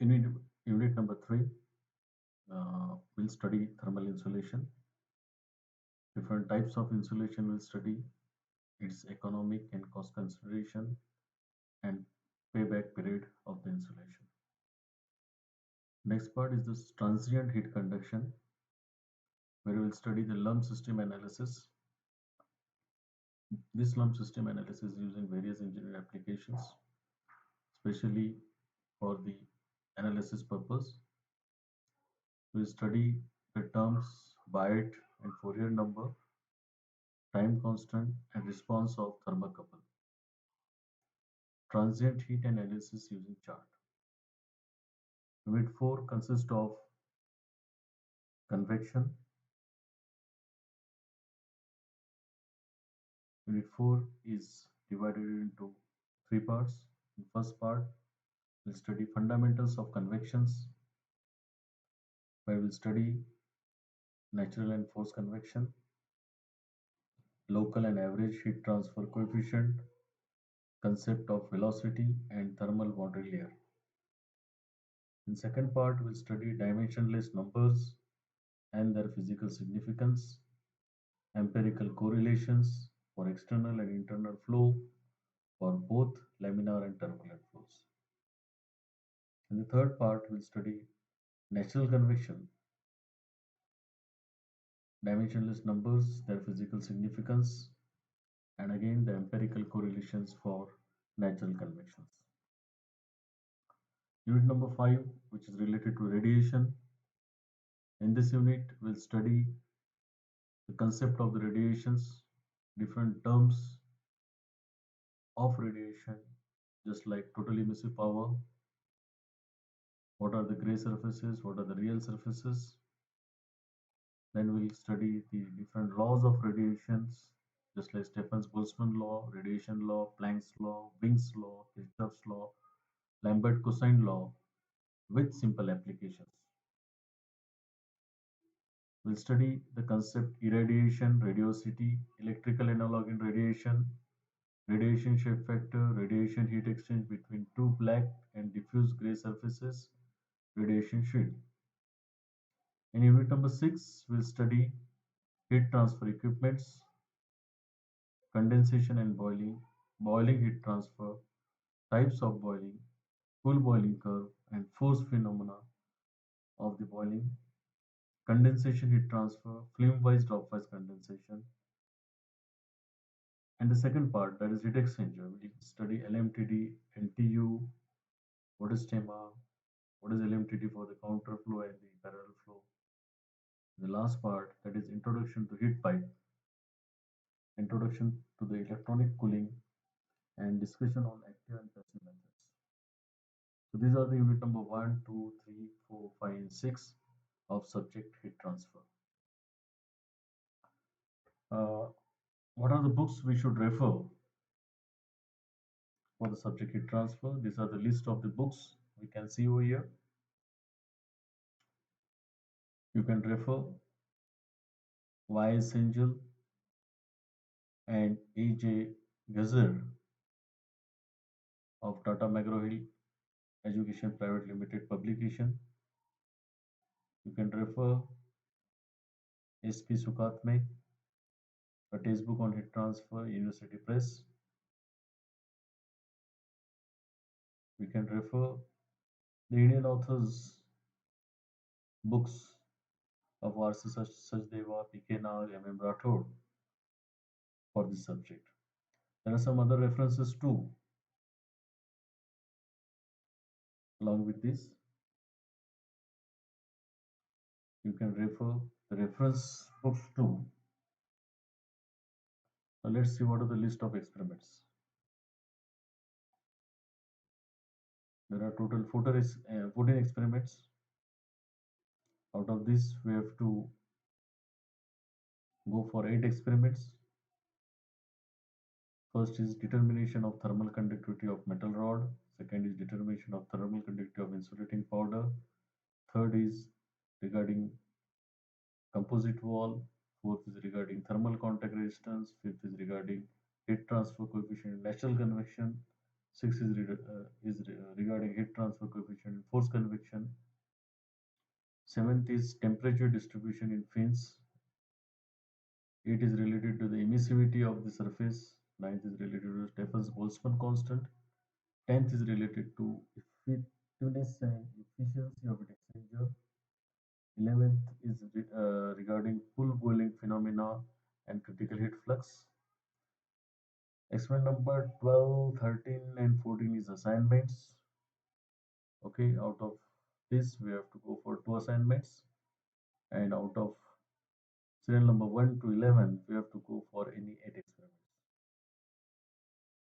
Unit, unit number 3 will study thermal insulation. Different types of insulation will study its economic and cost consideration and payback period of the insulation. Next part is this transient heat conduction, where we will study the lump system analysis. This lump system analysis is using various engineering applications, especially for the analysis purpose. We will study the terms Biot and Fourier number, time constant, and response of thermocouple. Transient heat analysis using chart. Unit 4 consists of convection. Unit 4 is divided into 3 parts. In first part, we'll study fundamentals of convections, where we'll study natural and forced convection, local and average heat transfer coefficient, concept of velocity, and thermal boundary layer. In second part, we'll study dimensionless numbers and their physical significance, empirical correlations for external and internal flow for both laminar and turbulent flows. In the third part, we'll study natural convection, dimensionless numbers, their physical significance, and again the empirical correlations for natural convections. Unit number 5, which is related to radiation. In this unit, we'll study the concept of the radiations, different terms of radiation, just like total emissive power, what are the gray surfaces, what are the real surfaces. Then we'll study the different laws of radiations, just like Stephens-Boltzmann law, radiation law, Planck's law, Wien's law, Kirchhoff's law, Lambert-Cosine law, with simple applications. We'll study the concept irradiation, radiosity, electrical analog in radiation, radiation shape factor, radiation heat exchange between two black and diffuse gray surfaces, radiation shield. In unit number 6, we'll study heat transfer equipments, condensation and boiling, boiling heat transfer, types of boiling, full boiling curve, and force phenomena of the boiling, condensation heat transfer, film-wise, drop-wise condensation. And the second part, that is heat exchanger, we study LMTD, NTU, what is TEMA, what is LMTD for the counter flow and the parallel flow. The last part, that is introduction to heat pipe, introduction to the electronic cooling, and discussion on active and passive methods. So these are the unit number 1, 2, 3, 4, 5, and 6 of subject heat transfer. What are the books we should refer for the subject heat transfer? These are the list of the books we can see over here. You can refer Y.S. Angel and A.J. Gazer of Tata McGraw-Hill Education Private Limited publication. You can refer S.P. Sukhatme, a textbook on heat transfer, University Press. We can refer the Indian authors' books of R.C. Sachdeva, P.K. Nag, M.M. Rathod for this subject. There are some other references too. Along with this, you can refer the reference books too. Now let's see what are the list of experiments. There are total 14 experiments. Out of this, we have to go for 8 experiments. First is determination of thermal conductivity of metal rod. Second is determination of thermal conductivity of insulating powder. Third is regarding composite wall. Fourth is regarding thermal contact resistance. Fifth is regarding heat transfer coefficient in natural convection. 6 is, regarding heat transfer coefficient and force convection. 7th is temperature distribution in fins. 8 is related to the emissivity of the surface. 9th is related to Stephens-Boltzmann constant. 10th is related to effectiveness and efficiency of heat exchanger. 11th is regarding pool boiling phenomena and critical heat flux. Experiment number 12, 13 and 14 is assignments. Okay, out of this we have to go for 2 assignments, and out of serial number 1 to 11 we have to go for any 8